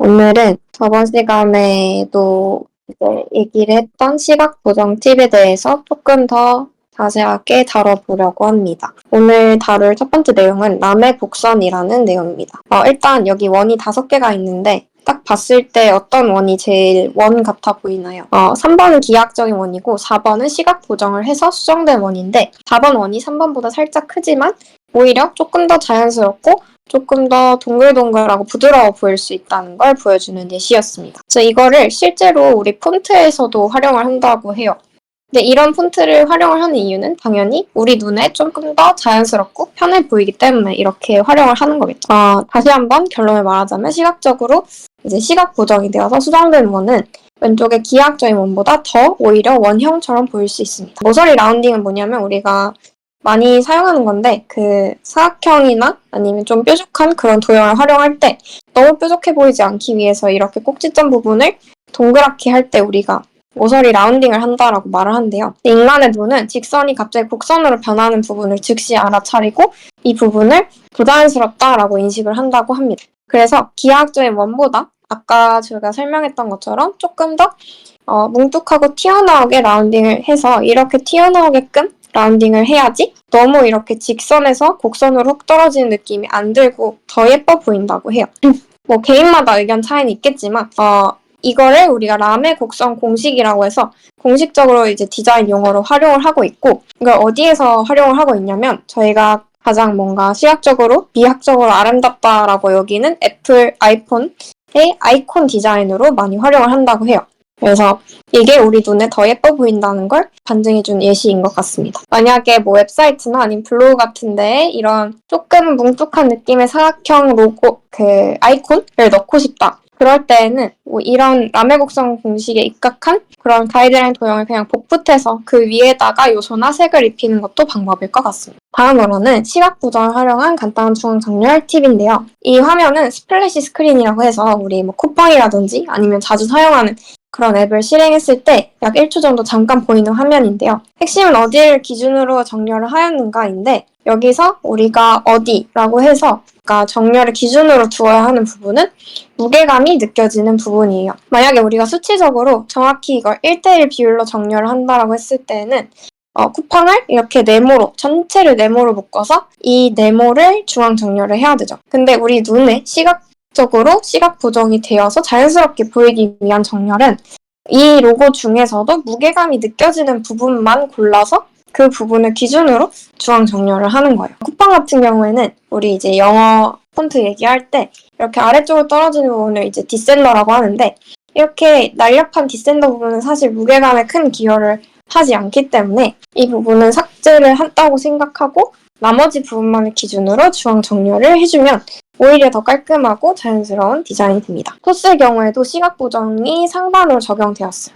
오늘은 저번 시간에도 이제 얘기를 했던 시각 보정 팁에 대해서 조금 더 자세하게 다뤄보려고 합니다. 오늘 다룰 첫 번째 내용은 남의 곡선이라는 내용입니다. 일단 여기 원이 5개가 있는데 딱 봤을 때 어떤 원이 제일 원 같아 보이나요? 3번은 기하학적인 원이고 4번은 시각 보정을 해서 수정된 원인데 4번 원이 3번보다 살짝 크지만 오히려 조금 더 자연스럽고 조금 더 동글동글하고 부드러워 보일 수 있다는 걸 보여주는 예시였습니다. 그래서 이거를 실제로 우리 폰트에서도 활용을 한다고 해요. 근데 이런 폰트를 활용을 하는 이유는 당연히 우리 눈에 조금 더 자연스럽고 편해 보이기 때문에 이렇게 활용을 하는 거겠죠. 다시 한번 결론을 말하자면 시각적으로 이제 시각 보정이 되어서 수정된 원은 왼쪽의 기하학적인 원보다 더 오히려 원형처럼 보일 수 있습니다. 모서리 라운딩은 뭐냐면 우리가 많이 사용하는 건데 그 사각형이나 아니면 좀 뾰족한 그런 도형을 활용할 때 너무 뾰족해 보이지 않기 위해서 이렇게 꼭지점 부분을 동그랗게 할 때 우리가 모서리 라운딩을 한다라고 말을 한대요. 인간의 눈은 직선이 갑자기 곡선으로 변하는 부분을 즉시 알아차리고 이 부분을 부자연스럽다라고 인식을 한다고 합니다. 그래서 기하학적인 원보다 아까 제가 설명했던 것처럼 조금 더 뭉툭하고 튀어나오게 라운딩을 해서 이렇게 튀어나오게끔 라운딩을 해야지 너무 이렇게 직선에서 곡선으로 훅 떨어지는 느낌이 안 들고 더 예뻐 보인다고 해요. 뭐 개인마다 의견 차이는 있겠지만 이거를 우리가 라메 곡선 공식이라고 해서 공식적으로 이제 디자인 용어로 활용을 하고 있고 이걸 어디에서 활용을 하고 있냐면 저희가 가장 뭔가 시각적으로 미학적으로 아름답다라고 여기는 애플 아이폰의 아이콘 디자인으로 많이 활용을 한다고 해요. 그래서 이게 우리 눈에 더 예뻐 보인다는 걸 반증해준 예시인 것 같습니다. 만약에 뭐 웹사이트나 아니면 블로그 같은 데에 이런 조금 뭉툭한 느낌의 사각형 로고, 아이콘을 넣고 싶다. 그럴 때에는 뭐 이런 라메 곡선 공식에 입각한 그런 가이드라인 도형을 그냥 복붙해서 그 위에다가 요소나 색을 입히는 것도 방법일 것 같습니다. 다음으로는 시각 보정을 활용한 간단한 중앙 정렬 팁인데요. 이 화면은 스플래시 스크린이라고 해서 우리 뭐 쿠팡이라든지 아니면 자주 사용하는 그런 앱을 실행했을 때 약 1초 정도 잠깐 보이는 화면인데요. 핵심은 어디를 기준으로 정렬을 하였는가인데 여기서 우리가 어디라고 해서 그러니까 정렬을 기준으로 두어야 하는 부분은 무게감이 느껴지는 부분이에요. 만약에 우리가 수치적으로 정확히 이걸 1:1 비율로 정렬을 한다라고 했을 때는 쿠팡을 이렇게 네모로 전체를 네모로 묶어서 이 네모를 중앙 정렬을 해야 되죠. 근데 우리 눈에 시각적으로 시각 보정이 되어서 자연스럽게 보이기 위한 정렬은 이 로고 중에서도 무게감이 느껴지는 부분만 골라서 그 부분을 기준으로 중앙 정렬을 하는 거예요. 쿠팡 같은 경우에는 우리 이제 영어 폰트 얘기할 때 이렇게 아래쪽으로 떨어지는 부분을 이제 디센더라고 하는데 이렇게 날렵한 디센더 부분은 사실 무게감에 큰 기여를 하지 않기 때문에 이 부분은 삭제를 한다고 생각하고 나머지 부분만을 기준으로 중앙 정렬을 해주면 오히려 더 깔끔하고 자연스러운 디자인이 됩니다. 토스의 경우에도 시각 보정이 상반으로 적용되었어요.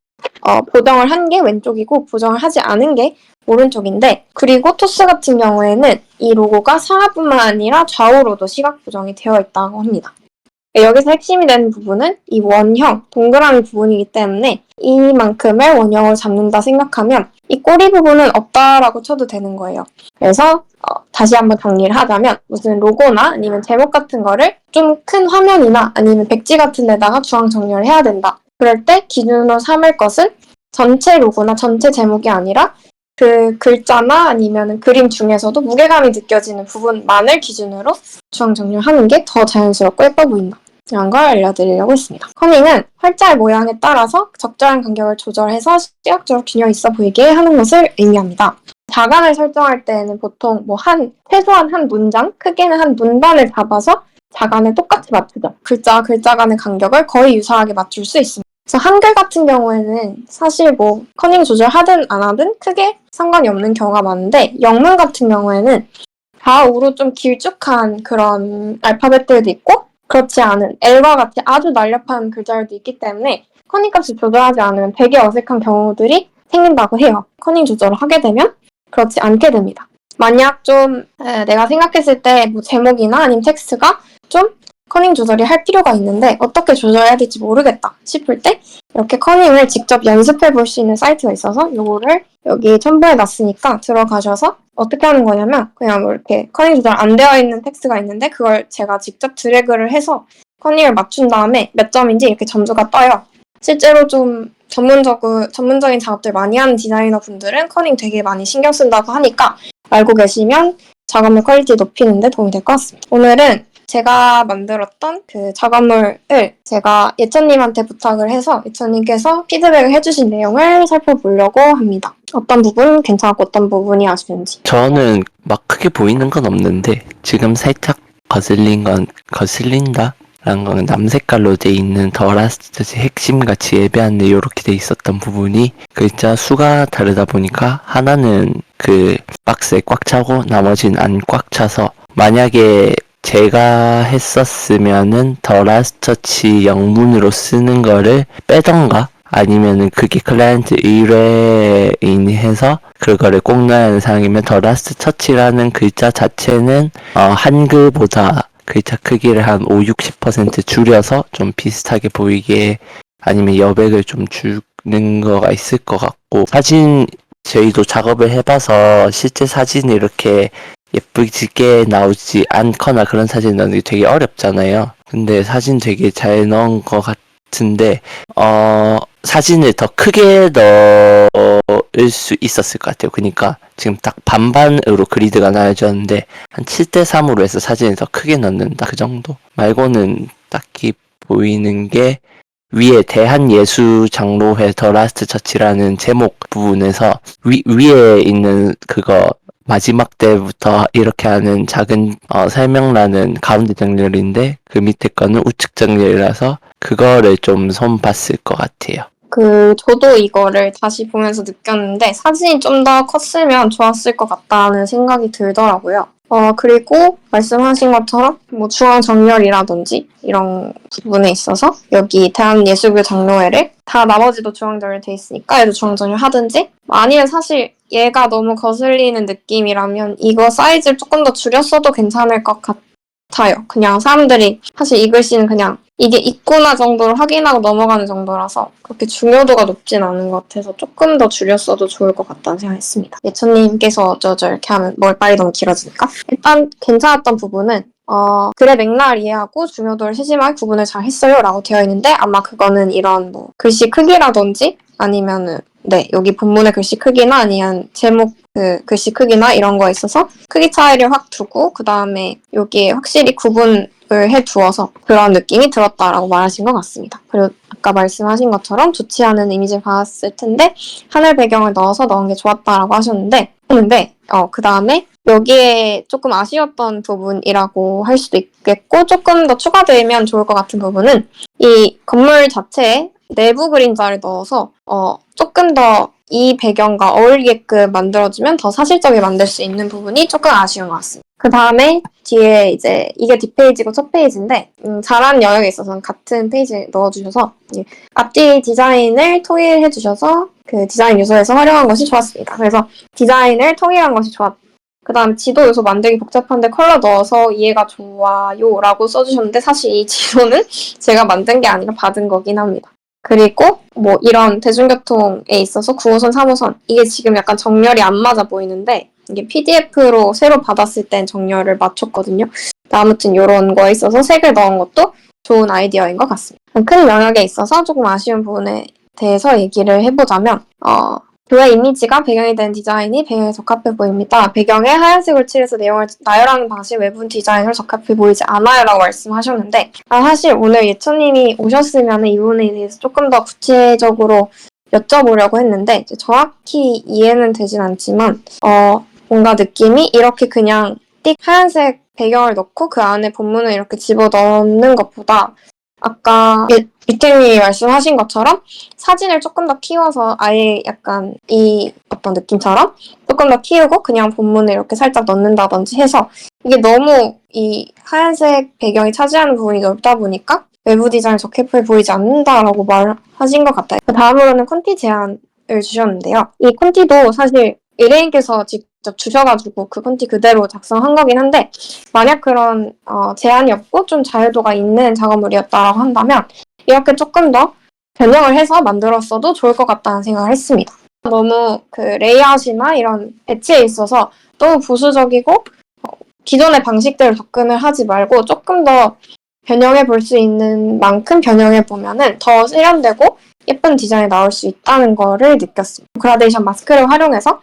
보정을 한 게 왼쪽이고 보정을 하지 않은 게 오른쪽인데 그리고 토스 같은 경우에는 이 로고가 상하뿐만 아니라 좌우로도 시각 보정이 되어 있다고 합니다. 여기서 핵심이 되는 부분은 이 원형, 동그라미 부분이기 때문에 이만큼을 원형으로 잡는다 생각하면 이 꼬리 부분은 없다라고 쳐도 되는 거예요. 그래서 다시 한번 정리를 하자면 무슨 로고나 아니면 제목 같은 거를 좀 큰 화면이나 아니면 백지 같은 데다가 중앙 정렬을 해야 된다. 그럴 때 기준으로 삼을 것은 전체 로고나 전체 제목이 아니라 그 글자나 아니면 그림 중에서도 무게감이 느껴지는 부분만을 기준으로 중앙 정렬하는 게 더 자연스럽고 예뻐 보인다. 이런 걸 알려드리려고 했습니다. 커닝은 활자의 모양에 따라서 적절한 간격을 조절해서 시각적으로 균형 있어 보이게 하는 것을 의미합니다. 자간을 설정할 때에는 보통 최소한 한 문장, 크게는 한 문단을 잡아서 자간을 똑같이 맞추죠. 글자 간의 간격을 거의 유사하게 맞출 수 있습니다. 그래서 한글 같은 경우에는 사실 뭐 커닝 조절하든 안 하든 크게 상관이 없는 경우가 많은데 영문 같은 경우에는 좌우로 좀 길쭉한 그런 알파벳들도 있고 그렇지 않은 L과 같이 아주 날렵한 글자들도 있기 때문에 커닝 값을 조절하지 않으면 되게 어색한 경우들이 생긴다고 해요. 커닝 조절을 하게 되면 그렇지 않게 됩니다. 만약 좀 내가 생각했을 때 뭐 제목이나 아니면 텍스트가 좀 커닝 조절이 할 필요가 있는데 어떻게 조절해야 될지 모르겠다 싶을 때 이렇게 커닝을 직접 연습해 볼 수 있는 사이트가 있어서 이거를 여기 첨부해 놨으니까 들어가셔서 어떻게 하는 거냐면 그냥 뭐 이렇게 커닝 조절 안 되어 있는 텍스트가 있는데 그걸 제가 직접 드래그를 해서 커닝을 맞춘 다음에 몇 점인지 이렇게 점수가 떠요. 실제로 좀 전문적인 작업들 많이 하는 디자이너 분들은 커닝 되게 많이 신경 쓴다고 하니까 알고 계시면 작업물 퀄리티 높이는 데 도움이 될 것 같습니다. 오늘은 제가 만들었던 그 작업물을 제가 예천님한테 부탁을 해서 예천님께서 피드백을 해주신 내용을 살펴보려고 합니다. 어떤 부분 괜찮았고 어떤 부분이 아쉬운지. 저는 막 크게 보이는 건 없는데 지금 살짝 거슬린다? 라는 건 남색깔로 돼 있는 더 라스트 핵심같이 예배안에 이렇게 돼 있었던 부분이 글자 수가 다르다 보니까 하나는 그 박스에 꽉 차고 나머지는 안 꽉 차서 만약에 제가 했었으면은 더 라스터치 영문으로 쓰는 거를 빼던가 아니면은 그게 클라이언트 의뢰인해서 그거를 꼭 넣어야 하는 상황이면 더 라스트 터치라는 글자 자체는 한글보다 글자 크기를 한 5, 60% 줄여서 좀 비슷하게 보이게 아니면 여백을 좀 주는 거가 있을 것 같고 사진 저희도 작업을 해봐서 실제 사진이 이렇게 예쁘게 나오지 않거나 그런 사진 넣는 게 되게 어렵잖아요. 근데 사진 되게 잘 넣은 것 같은데 사진을 더 크게 넣을 수 있었을 것 같아요. 그러니까 지금 딱 반반으로 그리드가 나눠졌는데 한 7대3으로 해서 사진을 더 크게 넣는다 그 정도 말고는 딱히 보이는 게 위에 대한예수장로회 더 라스트 처치라는 제목 부분에서 위에 있는 그거 마지막 때부터 이렇게 하는 작은 설명란은 가운데 정렬인데 그 밑에 거는 우측 정렬이라서 그거를 좀 손 봤을 것 같아요. 저도 이거를 다시 보면서 느꼈는데 사진이 좀 더 컸으면 좋았을 것 같다는 생각이 들더라고요. 그리고 말씀하신 것처럼 뭐 중앙 정렬이라든지 이런 부분에 있어서 여기 대한예수교 장로회를 다 나머지도 중앙 정렬돼 있으니까 얘도 중앙 정렬 하든지 아니면 사실 얘가 너무 거슬리는 느낌이라면 이거 사이즈를 조금 더 줄였어도 괜찮을 것 같아요. 그냥 사람들이 사실 이 글씨는 그냥 이게 있구나 정도로 확인하고 넘어가는 정도라서 그렇게 중요도가 높진 않은 것 같아서 조금 더 줄였어도 좋을 것 같다는 생각했습니다. 예천님께서 어쩌죠 이렇게 하면 말이 너무 길어지니까 일단 괜찮았던 부분은 글의 맥락을 이해하고 중요도를 세심하게 구분을 잘 했어요 라고 되어 있는데 아마 그거는 이런 뭐 글씨 크기라든지 아니면은 여기 본문의 글씨 크기나 아니면 제목 그 글씨 크기나 이런 거에 있어서 크기 차이를 확 두고 그 다음에 여기에 확실히 구분을 해두어서 그런 느낌이 들었다라고 말하신 것 같습니다. 그리고 아까 말씀하신 것처럼 좋지 않은 이미지를 받았을 텐데 하늘 배경을 넣은 게 좋았다라고 하셨는데 그 다음에 여기에 조금 아쉬웠던 부분이라고 할 수도 있겠고 조금 더 추가되면 좋을 것 같은 부분은 이 건물 자체에 내부 그림자를 넣어서 조금 더 이 배경과 어울리게끔 만들어주면 더 사실적이게 만들 수 있는 부분이 조금 아쉬운 것 같습니다. 그 다음에 뒤에 이제 이게 뒷페이지고 첫 페이지인데 잘하는 영역에 있어서는 같은 페이지에 넣어주셔서 앞뒤 디자인을 통일해 주셔서 그 디자인 요소에서 활용한 것이 좋았습니다. 그래서 디자인을 통일한 것이 좋았다. 그 다음 지도 요소 만들기 복잡한데 컬러 넣어서 이해가 좋아요 라고 써주셨는데 사실 이 지도는 제가 만든 게 아니라 받은 거긴 합니다. 그리고 뭐 이런 대중교통에 있어서 9호선, 3호선 이게 지금 약간 정렬이 안 맞아 보이는데 이게 PDF로 새로 받았을 땐 정렬을 맞췄거든요. 아무튼 이런 거에 있어서 색을 넣은 것도 좋은 아이디어인 것 같습니다. 큰 영역에 있어서 조금 아쉬운 부분에 대해서 얘기를 해보자면 교회 이미지가 배경이 된 디자인이 배경에 적합해 보입니다. 배경에 하얀색을 칠해서 내용을 나열하는 방식 외부 디자인으로 적합해 보이지 않아요 라고 말씀하셨는데 사실 오늘 예천님이 오셨으면 이 부분에 대해서 조금 더 구체적으로 여쭤보려고 했는데 정확히 이해는 되진 않지만 뭔가 느낌이 이렇게 그냥 띡 하얀색 배경을 넣고 그 안에 본문을 이렇게 집어넣는 것보다 아까 유태님이 말씀하신 것처럼 사진을 조금 더 키워서 아예 약간 이 어떤 느낌처럼 조금 더 키우고 그냥 본문을 이렇게 살짝 넣는다든지 해서 이게 너무 이 하얀색 배경이 차지하는 부분이 넓다 보니까 외부 디자인이 적합해 보이지 않는다라고 말하신 것 같아요. 그 다음으로는 콘티 제안을 주셨는데요. 이 콘티도 사실 의뢰인께서 직접 주셔가지고 그 콘티 그대로 작성한 거긴 한데 만약 그런 제한이 없고 좀 자유도가 있는 작업물이었다라고 한다면 이렇게 조금 더 변형을 해서 만들었어도 좋을 것 같다는 생각을 했습니다. 너무 그 레이아웃이나 이런 배치에 있어서 너무 보수적이고 기존의 방식대로 접근을 하지 말고 조금 더 변형해 볼 수 있는 만큼 변형해 보면은 더 세련되고 예쁜 디자인이 나올 수 있다는 거를 느꼈습니다. 그라데이션 마스크를 활용해서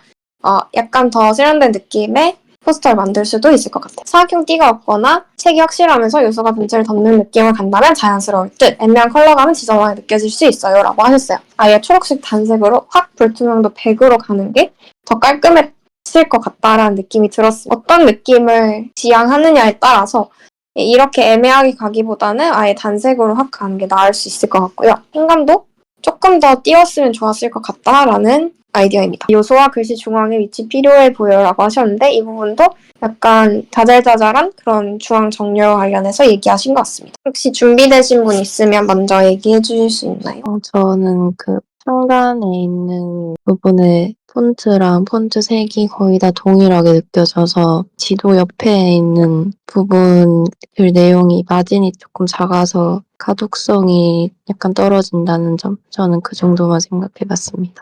약간 더 세련된 느낌의 포스터를 만들 수도 있을 것 같아요. 사각형 띠가 없거나 색이 확실하면서 요소가 본체를 덮는 느낌을 간다면 자연스러울 듯 애매한 컬러감은 지저분하게 느껴질 수 있어요 라고 하셨어요. 아예 초록색 단색으로 확 불투명도 100으로 가는 게 더 깔끔했을 것 같다라는 느낌이 들었어요. 어떤 느낌을 지향하느냐에 따라서 이렇게 애매하게 가기보다는 아예 단색으로 확 가는 게 나을 수 있을 것 같고요. 흰감도 조금 더 띄웠으면 좋았을 것 같다라는 아이디어입니다. 요소와 글씨 중앙에 위치 필요해 보여라고 하셨는데 이 부분도 약간 자잘자잘한 그런 중앙 정렬 관련해서 얘기하신 것 같습니다. 혹시 준비되신 분 있으면 먼저 얘기해 주실 수 있나요? 저는 그 상단에 있는 부분에 폰트랑 폰트 색이 거의 다 동일하게 느껴져서 지도 옆에 있는 부분 글 내용이 마진이 조금 작아서 가독성이 약간 떨어진다는 점, 저는 그 정도만 생각해봤습니다.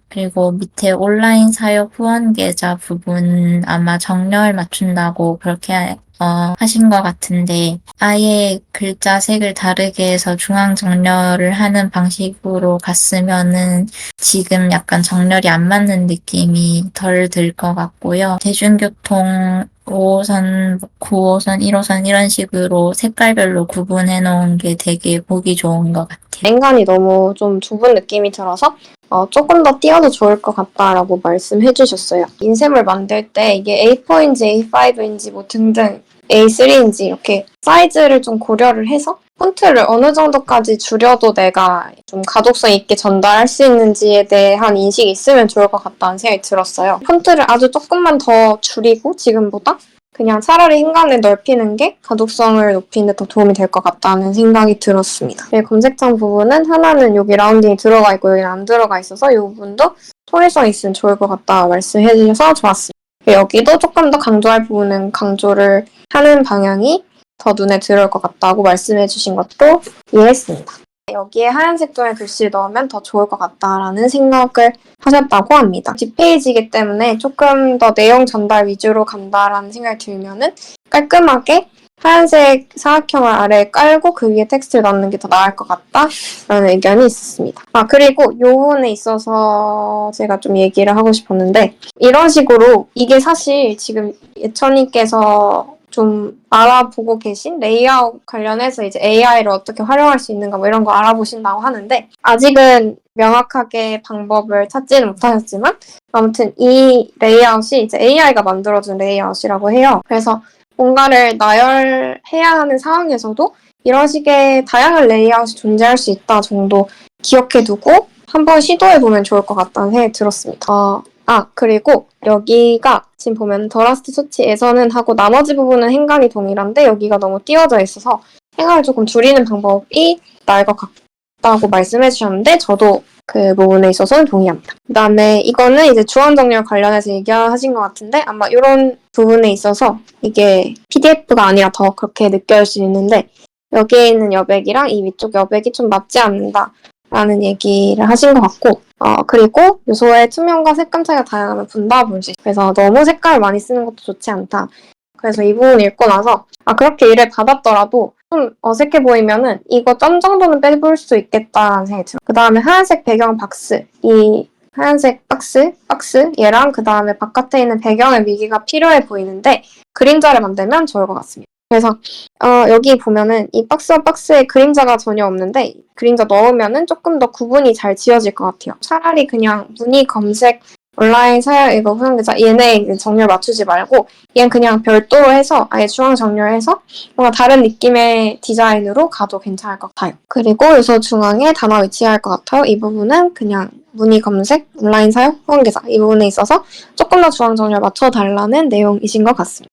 그리고 밑에 온라인 사역 후원 계좌 부분 아마 정렬 맞춘다고 그렇게 하신 것 같은데 아예 글자 색을 다르게 해서 중앙 정렬을 하는 방식으로 갔으면은 지금 약간 정렬이 안 맞는 느낌이 덜 들 것 같고요. 대중교통 5호선, 9호선, 1호선 이런 식으로 색깔별로 구분해 놓은 게 되게 보기 좋은 것 같아요. 인간이 너무 좀 좁은 느낌이 들어서 조금 더 띄어도 좋을 것 같다라고 말씀해 주셨어요. 인쇄물 만들 때 이게 A4인지 A5인지 뭐 등등 A3인지 이렇게 사이즈를 좀 고려를 해서 폰트를 어느 정도까지 줄여도 내가 좀 가독성 있게 전달할 수 있는지에 대한 인식이 있으면 좋을 것 같다는 생각이 들었어요. 폰트를 아주 조금만 더 줄이고 지금보다 그냥 차라리 흰간을 넓히는 게 가독성을 높이는 데 더 도움이 될 것 같다는 생각이 들었습니다. 네, 검색창 부분은 하나는 여기 라운딩이 들어가 있고 여기는 안 들어가 있어서 이 부분도 통일성 있으면 좋을 것 같다 말씀해 주셔서 좋았습니다. 여기도 조금 더 강조할 부분은 강조를 하는 방향이 더 눈에 들어올 것 같다고 말씀해 주신 것도 이해했습니다. 여기에 하얀색 돈의 글씨를 넣으면 더 좋을 것 같다라는 생각을 하셨다고 합니다. 뒷페이지이기 때문에 조금 더 내용 전달 위주로 간다라는 생각이 들면은 깔끔하게 하얀색 사각형을 아래에 깔고 그 위에 텍스트를 넣는 게 더 나을 것 같다라는 의견이 있었습니다. 그리고 요 부분에 있어서 제가 좀 얘기를 하고 싶었는데 이런 식으로 이게 사실 지금 예천님께서 좀 알아보고 계신 레이아웃 관련해서 이제 AI를 어떻게 활용할 수 있는가 뭐 이런 거 알아보신다고 하는데 아직은 명확하게 방법을 찾지는 못하셨지만 아무튼 이 레이아웃이 이제 AI가 만들어준 레이아웃이라고 해요. 그래서 뭔가를 나열해야 하는 상황에서도 이런 식의 다양한 레이아웃이 존재할 수 있다 정도 기억해두고 한번 시도해보면 좋을 것 같다는 생각이 들었습니다. 그리고 여기가 지금 보면 더라스트 소치에서는 하고 나머지 부분은 행간이 동일한데 여기가 너무 띄워져 있어서 행간을 조금 줄이는 방법이 나을 것 같다고 말씀해 주셨는데 저도 그 부분에 있어서는 동의합니다. 그 다음에 이거는 이제 주안정렬 관련해서 얘기하신 것 같은데 아마 이런 부분에 있어서 이게 PDF가 아니라 더 그렇게 느껴질 수 있는데 여기에 있는 여백이랑 이 위쪽 여백이 좀 맞지 않는다 라는 얘기를 하신 것 같고 그리고 요소의 투명과 색감 차이가 다양하면 분다 볼 수 있어요. 그래서 너무 색깔을 많이 쓰는 것도 좋지 않다. 그래서 이 부분 읽고 나서 그렇게 일을 받았더라도 좀 어색해 보이면은 이거 점 정도는 빼볼 수 있겠다라는 생각이 들어요. 그 다음에 하얀색 배경 박스 이 하얀색 박스 얘랑 그 다음에 바깥에 있는 배경의 미기가 필요해 보이는데 그림자를 만들면 좋을 것 같습니다. 그래서 여기 보면은 이 박스와 박스에 그림자가 전혀 없는데 그림자 넣으면은 조금 더 구분이 잘 지어질 것 같아요. 차라리 그냥 문의 검색 온라인 사역 이거 후원계좌 얘네 정렬 맞추지 말고 얘는 그냥 별도로 해서 아예 중앙 정렬해서 뭔가 다른 느낌의 디자인으로 가도 괜찮을 것 같아요. 그리고 요소 중앙에 단어 위치할 것 같아요. 이 부분은 그냥 문의 검색 온라인 사역 후원계좌 이 부분에 있어서 조금 더 중앙 정렬 맞춰달라는 내용이신 것 같습니다.